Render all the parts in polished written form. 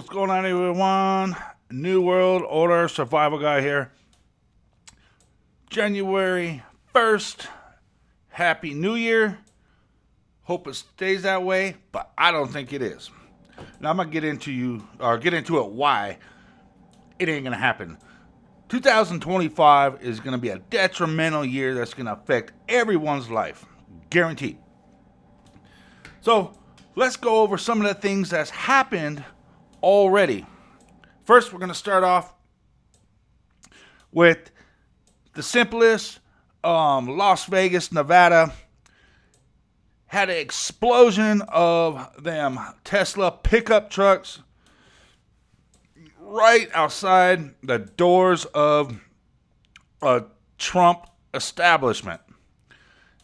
What's going on, everyone? New World Order Survival Guy here. January 1st. Happy New Year. Hope it stays that way, but I don't think it is. Now I'm gonna get into it why it ain't gonna happen. 2025 is gonna be a detrimental year that's gonna affect everyone's life. Guaranteed. So let's go over some of the things that's happened already. First, we're going to start off with the simplest. Las Vegas, Nevada had an explosion of them Tesla pickup trucks right outside the doors of a Trump establishment.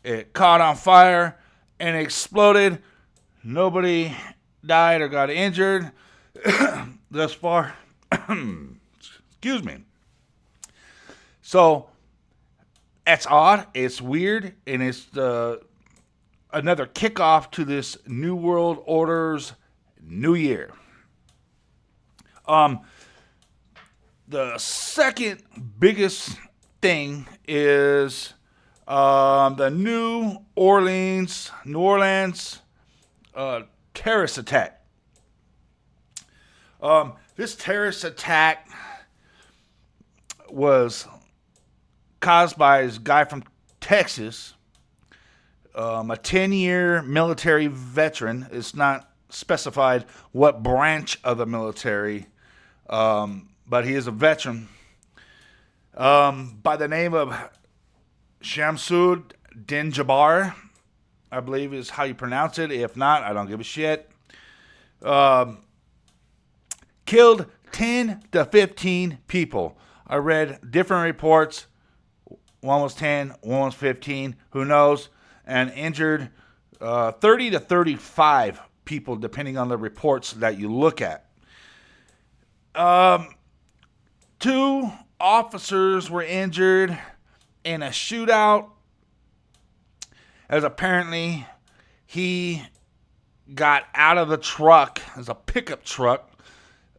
It caught on fire and exploded. Nobody died or got injured thus far. Excuse me. So that's odd. It's weird, and it's another kickoff to this New World Order's New Year. The second biggest thing is the New Orleans terrorist attack. This terrorist attack was caused by this guy from Texas, a 10-year military veteran. It's not specified what branch of the military, but he is a veteran, by the name of Shamsud Din Jabbar, I believe is how you pronounce it. If not, I don't give a shit. Killed 10 to 15 people. I read different reports. One was 10, one was 15. Who knows? And injured 30 to 35 people, depending on the reports that you look at. 2 officers were injured in a shootout, as apparently he got out of the truck. It was a pickup truck.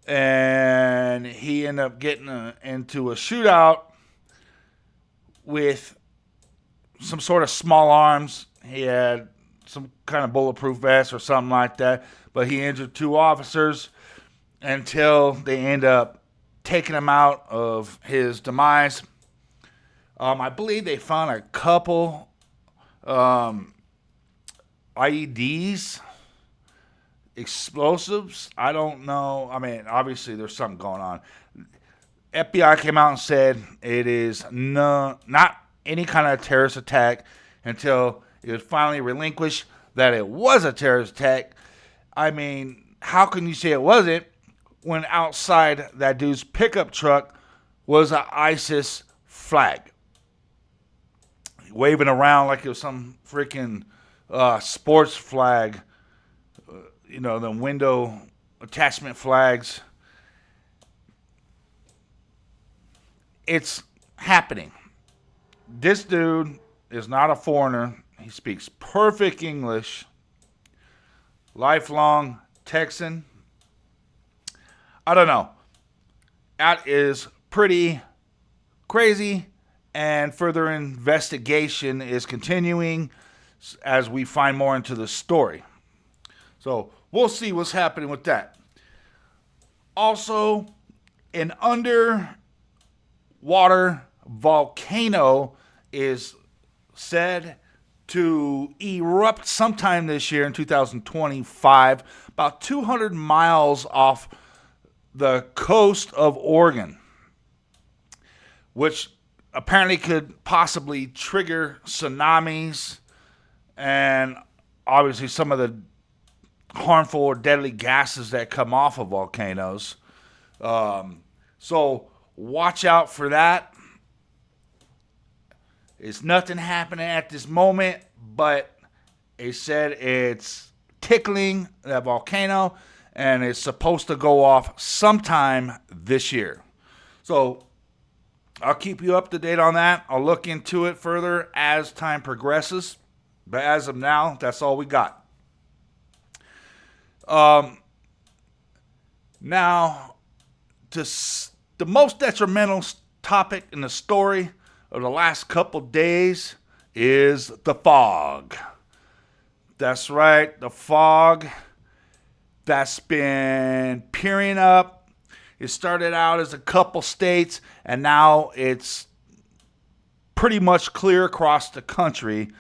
And he ended up getting into a shootout with some sort of small arms. He had some kind of bulletproof vest or something like that. But he injured 2 officers until they end up taking him out of his demise. I believe they found a couple IEDs. Explosives, I don't know. I mean, obviously there's something going on. FBI came out and said it is not any kind of terrorist attack until it was finally relinquished that it was a terrorist attack. I mean, how can you say it wasn't when outside that dude's pickup truck was an ISIS flag waving around like it was some freaking sports flag? You know, the window attachment flags. It's happening. This dude is not a foreigner. He speaks perfect English. Lifelong Texan. I don't know. That is pretty crazy, and further investigation is continuing as we find more into the story. So we'll see what's happening with that. Also, an underwater volcano is said to erupt sometime this year in 2025, about 200 miles off the coast of Oregon, which apparently could possibly trigger tsunamis and obviously some of the harmful or deadly gases that come off of volcanoes. So watch out for that. It's nothing happening at this moment, but it said it's tickling that volcano and it's supposed to go off sometime this year. So I'll keep you up to date on that. I'll look into it further as time progresses. But as of now, that's all we got. Now, the most detrimental topic in the story of the last couple days is the fog. That's right, the fog that's been peering up. It started out as a couple states, and now it's pretty much clear across the country.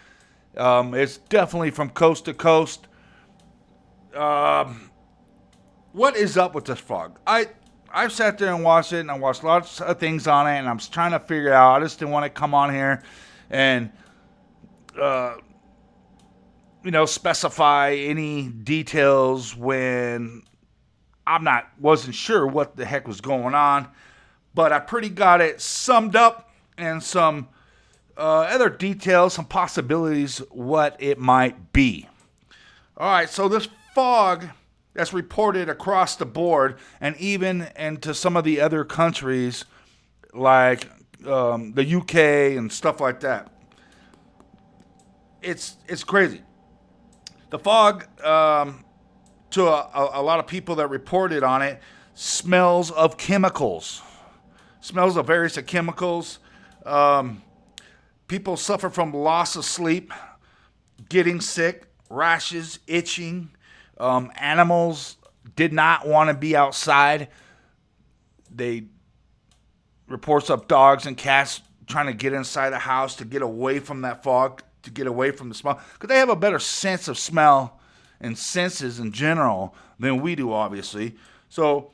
It's definitely from coast to coast. What is up with this fog? I've sat there and watched it, and I watched lots of things on it, and I'm trying to figure it out. I just didn't want to come on here and specify any details when wasn't sure what the heck was going on. But I pretty got it summed up, and some other details, some possibilities what it might be. All right, so this fog that's reported across the board, and even into some of the other countries like the UK and stuff like that. It's crazy. The fog, to a lot of people that reported on it, smells of chemicals. Smells of various chemicals. People suffer from loss of sleep, getting sick, rashes, itching. Animals did not want to be outside. They reports of dogs and cats trying to get inside the house to get away from that fog, to get away from the smell, because they have a better sense of smell and senses in general than we do, obviously. So,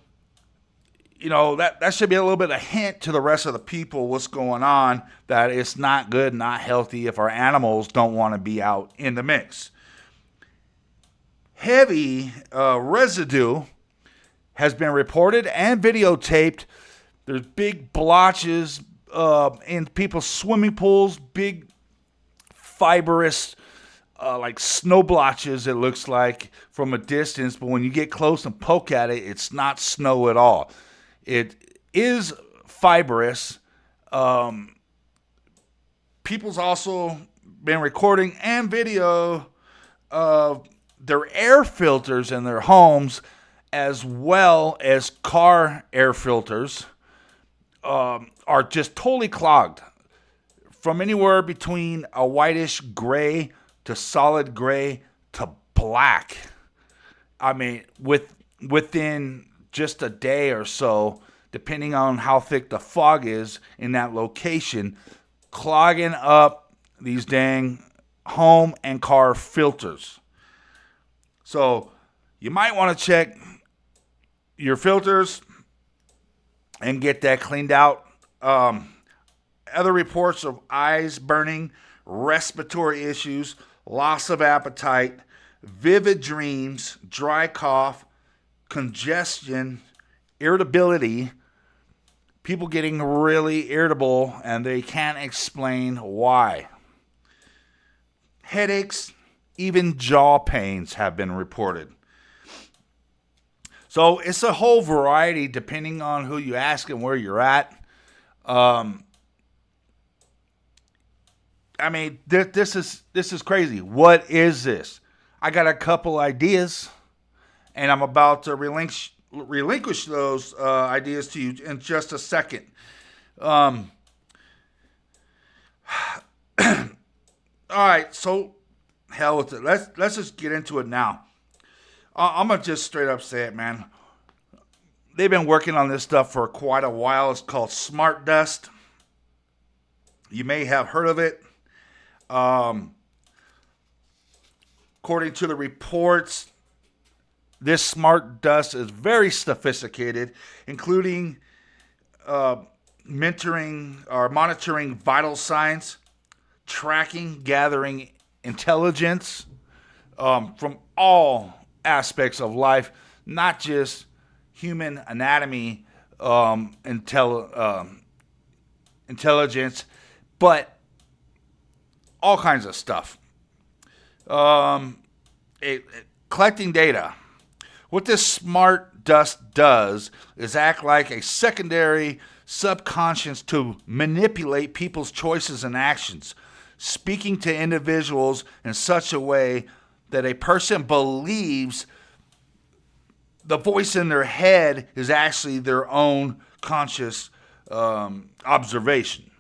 that should be a little bit of a hint to the rest of the people what's going on, that it's not good, not healthy if our animals don't want to be out in the mix. Heavy residue has been reported and videotaped. There's big blotches in people's swimming pools, big fibrous like snow blotches, it looks like from a distance, but when you get close and poke at it, it's not snow at all. It is fibrous. People's also been recording and video of their air filters in their homes, as well as car air filters, are just totally clogged. From anywhere between a whitish gray to solid gray to black. I mean, within just a day or so, depending on how thick the fog is in that location, clogging up these dang home and car filters. So you might want to check your filters and get that cleaned out. Other reports of eyes burning, respiratory issues, loss of appetite, vivid dreams, dry cough, congestion, irritability, people getting really irritable and they can't explain why. Headaches, even jaw pains have been reported. So it's a whole variety depending on who you ask and where you're at. I mean, this is crazy. What is this? I got a couple ideas, and I'm about to relinquish those ideas to you in just a second. All right, so hell with it. Let's just get into it now. I'm gonna just straight up say it, man. They've been working on this stuff for quite a while. It's called smart dust. You may have heard of it. According to the reports, this smart dust is very sophisticated, including monitoring vital signs, tracking, gathering intelligence from all aspects of life, not just human anatomy intelligence, but all kinds of stuff. Collecting data. What this smart dust does is act like a secondary subconscious to manipulate people's choices and actions, speaking to individuals in such a way that a person believes the voice in their head is actually their own conscious observation.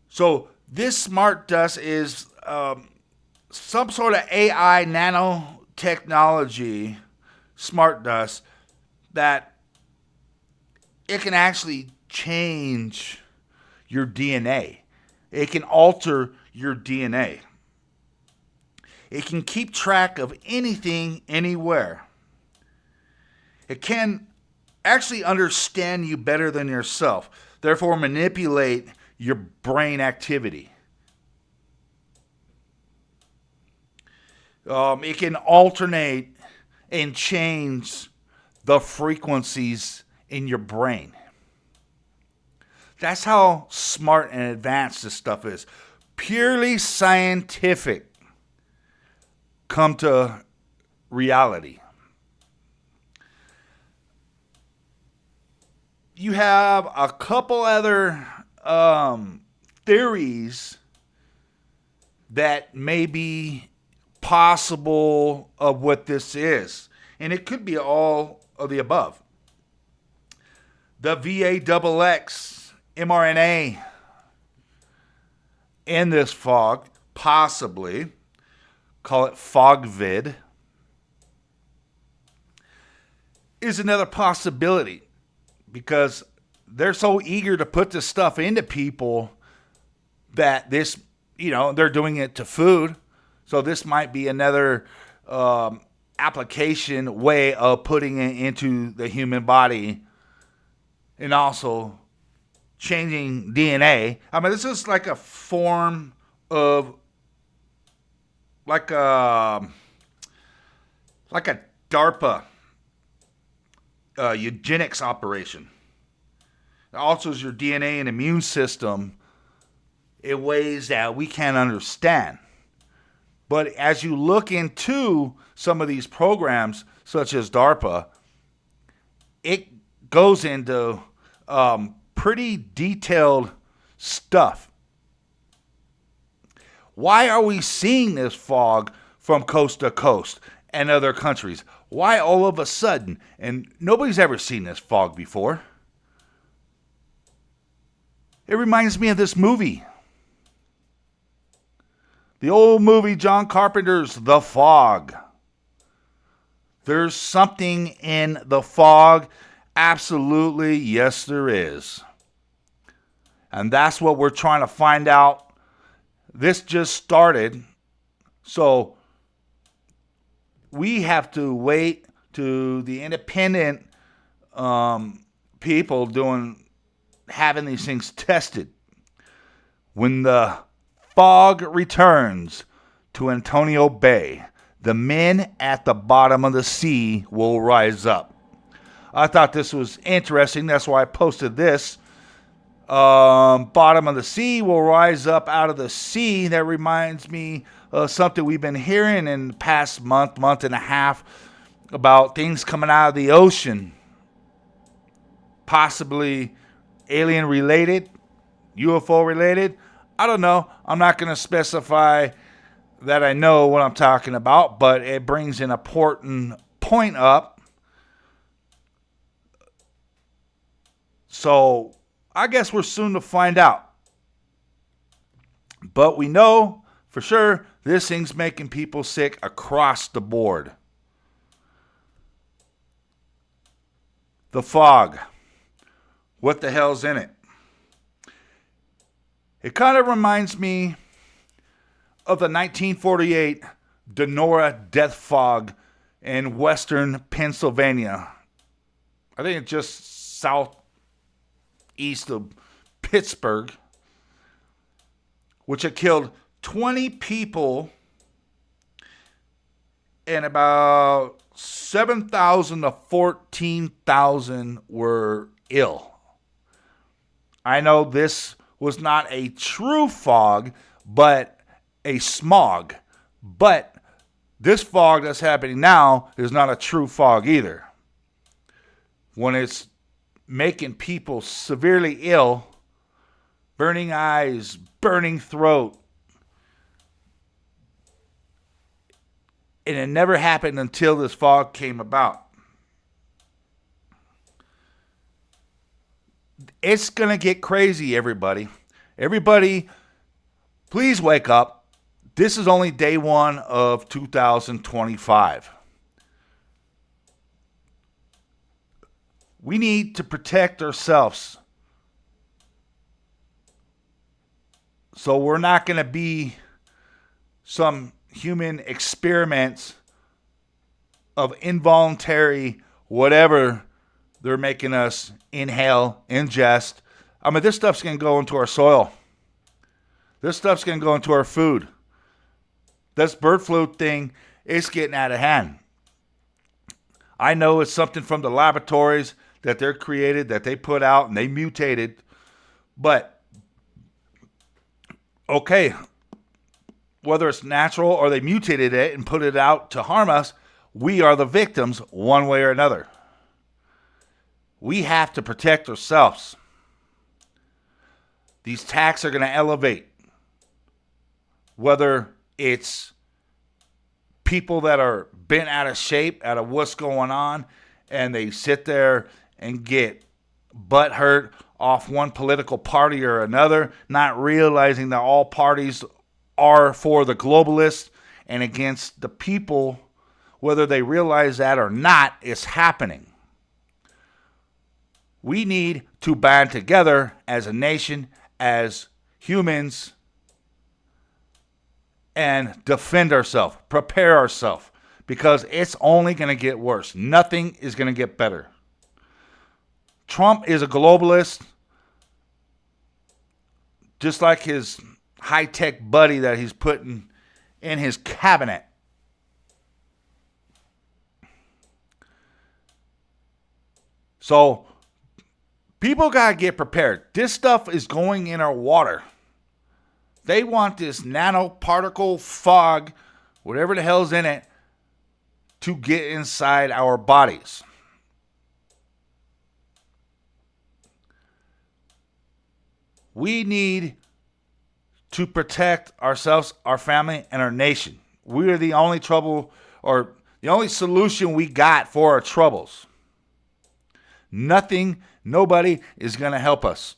So this smart dust is some sort of AI nanotechnology smart dust that it can actually change your DNA. It can alter your DNA. It can keep track of anything, anywhere. It can actually understand you better than yourself, therefore manipulate your brain activity. It can alternate and change the frequencies in your brain. That's how smart and advanced this stuff is. Purely scientific come to reality. You have a couple other theories that may be possible of what this is. And it could be all of the above. The VAXX mRNA in this fog, possibly, call it Fog-Vid, is another possibility because they're so eager to put this stuff into people that this, they're doing it to food. So this might be another application way of putting it into the human body and also changing DNA. I mean, this is like a form of like a DARPA eugenics operation. It alters your DNA and immune system in ways that we can't understand. But as you look into some of these programs, such as DARPA, it goes into pretty detailed stuff. Why are we seeing this fog from coast to coast and other countries? Why all of a sudden? And nobody's ever seen this fog before. It reminds me of this movie. The old movie John Carpenter's The Fog. There's something in the fog. Absolutely, yes, there is. And that's what we're trying to find out. This just started. So we have to wait to the independent people having these things tested. When the fog returns to Antonio Bay, the men at the bottom of the sea will rise up. I thought this was interesting. That's why I posted this. Bottom of the sea will rise up out of the sea. That reminds me of something we've been hearing in the past month and a half about things coming out of the ocean. Possibly alien related, UFO related. I don't know. I'm not going to specify that I know what I'm talking about, but it brings an important point up. So I guess we're soon to find out. But we know for sure this thing's making people sick across the board. The fog. What the hell's in it? It kind of reminds me of the 1948 Denora death fog in western Pennsylvania. I think it's just southeast of Pittsburgh, which had killed 20 people and about 7,000 to 14,000 were ill. I know this was not a true fog, but a smog. But this fog that's happening now is not a true fog either. When it's making people severely ill, burning eyes, burning throat, And it never happened until this fog came about. It's going to get crazy, everybody. Everybody, please wake up. This is only day one of 2025. We need to protect ourselves. So we're not going to be some human experiments of involuntary whatever they're making us inhale, ingest. I mean, this stuff's going to go into our soil. This stuff's going to go into our food. This bird flu thing is getting out of hand. I know it's something from the laboratories that they're created, that they put out, and they mutated. But, okay, whether it's natural or they mutated it and put it out to harm us, we are the victims one way or another. We have to protect ourselves. These attacks are going to elevate. Whether it's people that are bent out of shape, out of what's going on, and they sit there and get butt hurt off one political party or another, not realizing that all parties are for the globalists and against the people, whether they realize that or not, is happening. We need to band together as a nation, as humans, and defend ourselves, prepare ourselves, because it's only going to get worse. Nothing is going to get better. Trump is a globalist, just like his high-tech buddy that he's putting in his cabinet. So, people got to get prepared. This stuff is going in our water. They want this nanoparticle fog, whatever the hell's in it, to get inside our bodies. We need to protect ourselves, our family, and our nation. We are the only trouble, or the only solution we got for our troubles. Nobody is going to help us.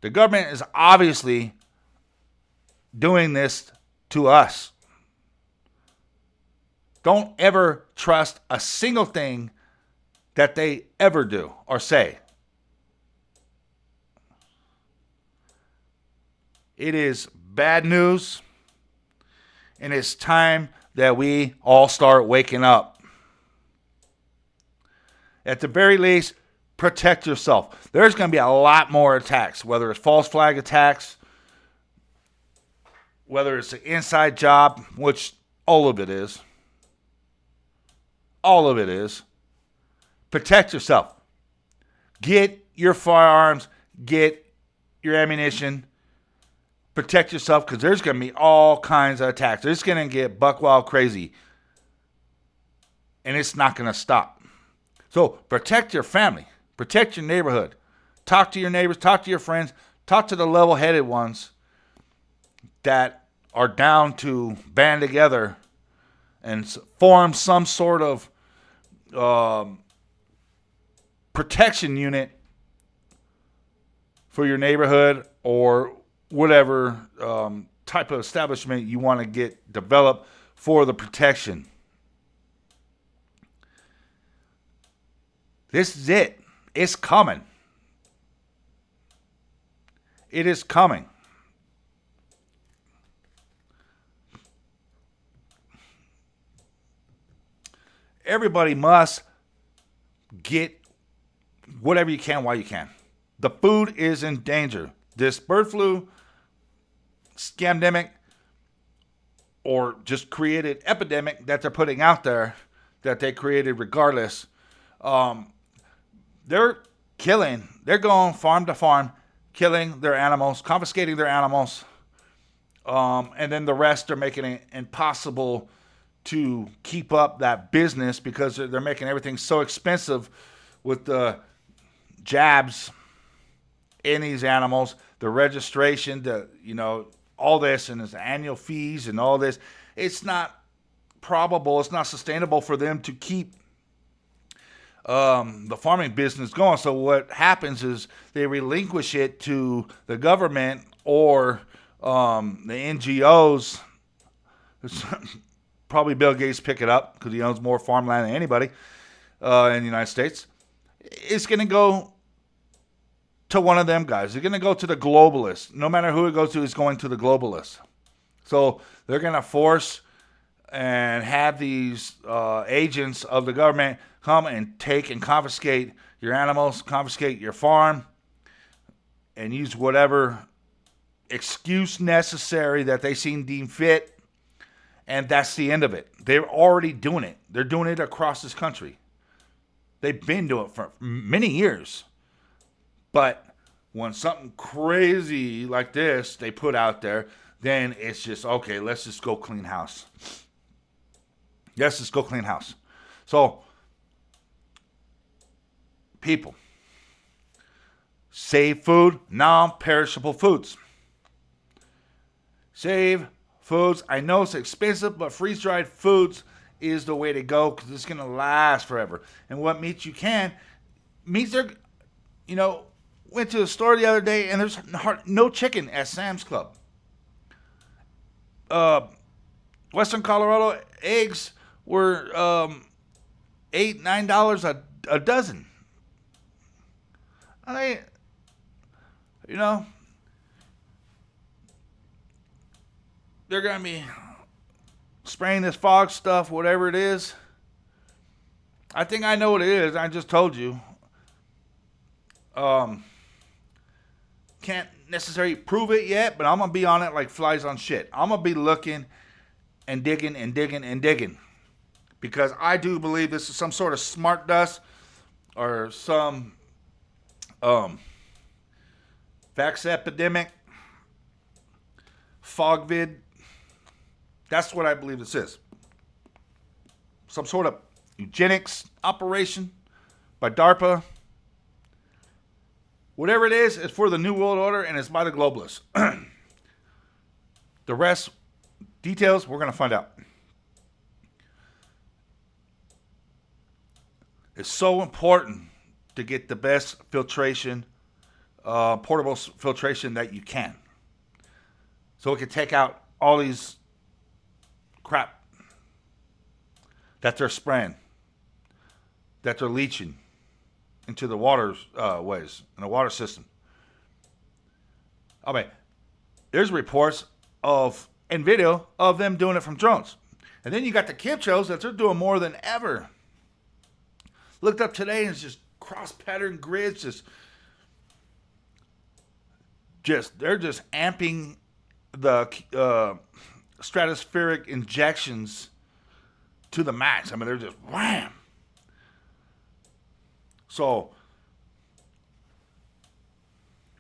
The government is obviously doing this to us. Don't ever trust a single thing that they ever do or say. It is bad news, and it's time that we all start waking up. At the very least, protect yourself. There's going to be a lot more attacks, whether it's false flag attacks, whether it's an inside job, which all of it is. All of it is. Protect yourself. Get your firearms. Get your ammunition. Protect yourself, because there's going to be all kinds of attacks. It's going to get buck wild crazy. And it's not going to stop. So protect your family. Protect your neighborhood. Talk to your neighbors. Talk to your friends. Talk to the level-headed ones that are down to band together and form some sort of protection unit for your neighborhood or whatever type of establishment you want to get developed for the protection. This is it. It's coming. It is coming. Everybody must get whatever you can while you can. The food is in danger. This bird flu scamdemic, or just created epidemic that they're putting out there, that they created regardless, they're going farm to farm, killing their animals, confiscating their animals, and then the rest are making it impossible to keep up that business because they're making everything so expensive with the jabs in these animals, the registration, all this and his annual fees and all this, it's not probable, it's not sustainable for them to keep the farming business going. So what happens is they relinquish it to the government or the NGOs. Probably Bill Gates pick it up because he owns more farmland than anybody in the United States. It's going to go to one of them guys. They're going to go to the globalists. No matter who it goes to, it's going to the globalists. So they're going to force and have these agents of the government come and take and confiscate your animals, confiscate your farm, and use whatever excuse necessary that they deem fit. And that's the end of it. They're already doing it. They're doing it across this country. They've been doing it for many years. But when something crazy like this they put out there, then it's just, okay, let's just go clean house. Let's just go clean house. So, people, save food, non-perishable foods. Save foods. I know it's expensive, but freeze-dried foods is the way to go because it's going to last forever. And what meats you can, meats are, went to the store the other day and there's no chicken at Sam's Club. Western Colorado eggs were $8, $9 a dozen. I mean, they're going to be spraying this fog stuff, whatever it is. I think I know what it is. I just told you. Can't necessarily prove it yet, but I'm going to be on it like flies on shit. I'm going to be looking and digging and digging and digging. Because I do believe this is some sort of smart dust or some vax epidemic, Fog-Vid. That's what I believe this is. Some sort of eugenics operation by DARPA. Whatever it is, it's for the New World Order and it's by the globalists. The rest, details, we're going to find out. It's so important to get the best filtration, portable filtration that you can. So it can take out all these crap that they're spraying, that they're leaching into the water ways, in the water system. I mean, there's reports of, and video of them doing it from drones. And then you got the chemtrails that they're doing more than ever. Looked up today and it's just cross-pattern grids, they're just amping the stratospheric injections to the max. I mean, they're just wham. So,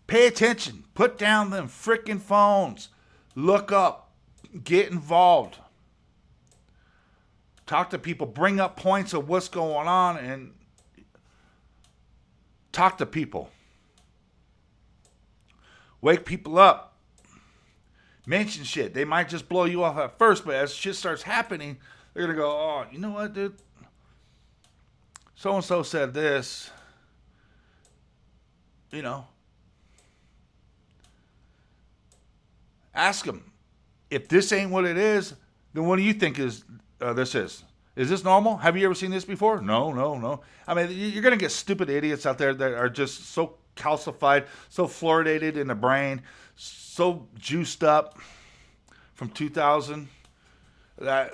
pay attention. Put down them freaking phones. Look up. Get involved. Talk to people. Bring up points of what's going on and talk to people. Wake people up. Mention shit. They might just blow you off at first, but as shit starts happening, they're going to go, oh, you know what, dude? So-and-so said this. Ask them. If this ain't what it is, then what do you think this is? Is this normal? Have you ever seen this before? No. I mean, you're going to get stupid idiots out there that are just so calcified, so fluoridated in the brain, so juiced up from 2000 that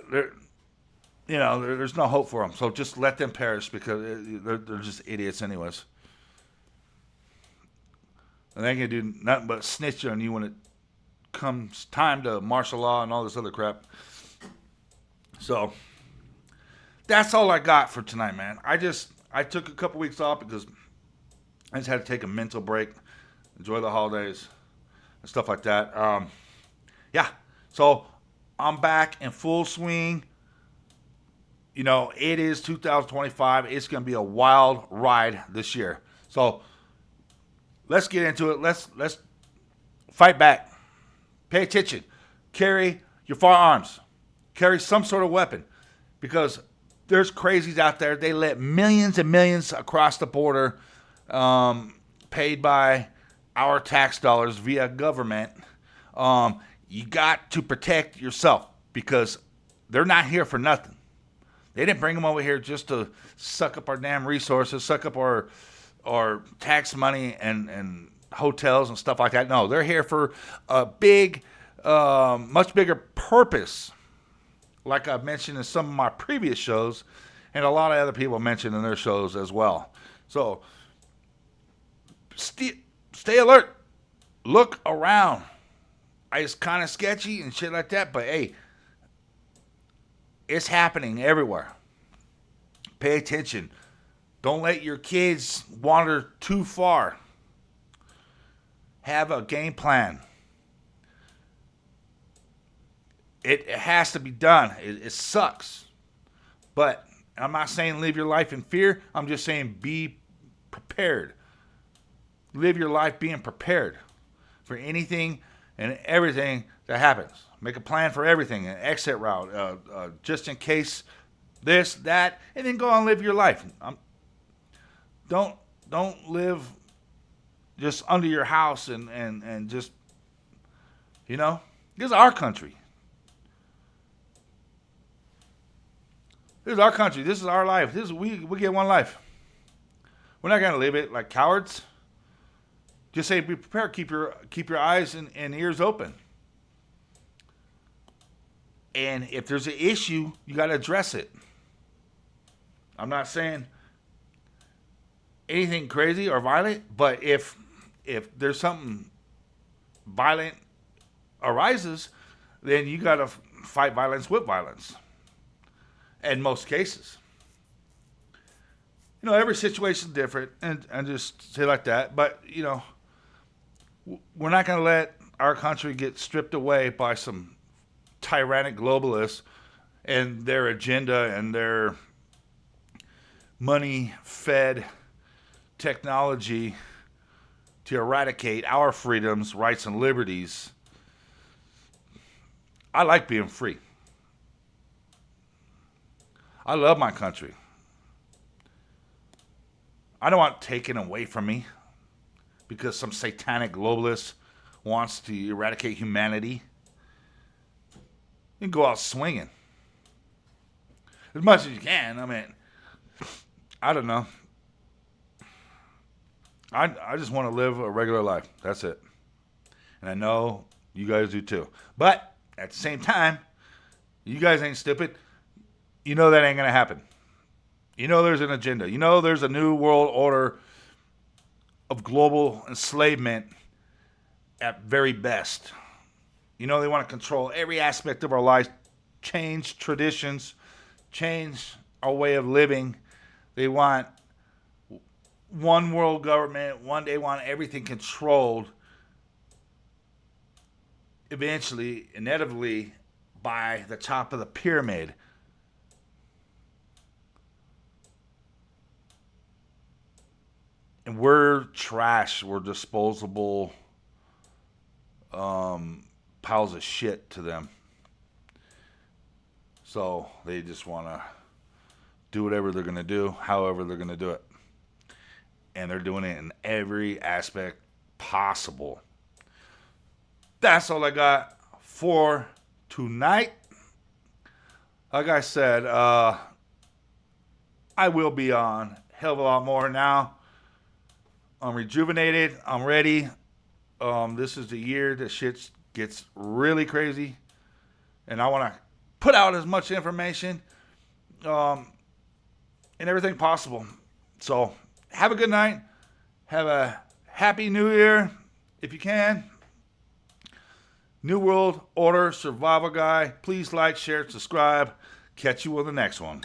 there's no hope for them. So just let them perish because they're just idiots anyways. And they can do nothing but snitch on you when it comes time to martial law and all this other crap. So that's all I got for tonight, man. I took a couple weeks off because I just had to take a mental break, enjoy the holidays and stuff like that. Yeah. So I'm back in full swing. It is 2025. It's going to be a wild ride this year. So let's get into it. Let's fight back. Pay attention. Carry your firearms. Carry some sort of weapon. Because there's crazies out there. They let millions and millions across the border, paid by our tax dollars via government. You got to protect yourself because they're not here for nothing. They didn't bring them over here just to suck up our damn resources, suck up our tax money and hotels and stuff like that. No, they're here for a big, much bigger purpose. Like I've mentioned in some of my previous shows, and a lot of other people mentioned in their shows as well. So, stay alert. Look around. It's kind of sketchy and shit like that, but hey, it's happening everywhere. Pay attention. Don't let your kids wander too far. Have a game plan. It has to be done. It sucks. But I'm not saying live your life in fear. I'm just saying be prepared. Live your life being prepared for anything and everything that happens. Make a plan for everything, an exit route, just in case this, that, and then go on and live your life. Don't live just under your house and just, this is our country. This is our country. This is our life. We get one life. We're not gonna live it like cowards. Just say be prepared. Keep your eyes and ears open. And if there's an issue, you got to address it. I'm not saying anything crazy or violent, but if there's something violent arises, then you got to fight violence with violence. In most cases. Every situation is different, and just say like that. But, we're not going to let our country get stripped away by some tyrannic globalists and their agenda and their money-fed technology to eradicate our freedoms, rights, and liberties. I like being free. I love my country. I don't want it taken away from me because some satanic globalist wants to eradicate humanity. You can go out swinging as much as you can. I mean, I don't know. I just want to live a regular life. That's it. And I know you guys do too. But at the same time, you guys ain't stupid. You know that ain't going to happen. You know there's an agenda. You know there's a new world order of global enslavement at very best. You know they want to control every aspect of our life, change traditions, change our way of living. They want one world government. One day want everything controlled. Eventually, inevitably, by the top of the pyramid. And we're trash. We're disposable piles of shit to them. So they just want to do whatever they're going to do, however they're going to do it. And they're doing it in every aspect possible. That's all I got for tonight. Like I said, I will be on a hell of a lot more now. I'm rejuvenated. I'm ready. This is the year that shit gets really crazy. And I want to put out as much information and everything possible. So have a good night. Have a happy new year if you can. New World Order Survival Guy. Please like, share, subscribe. Catch you on the next one.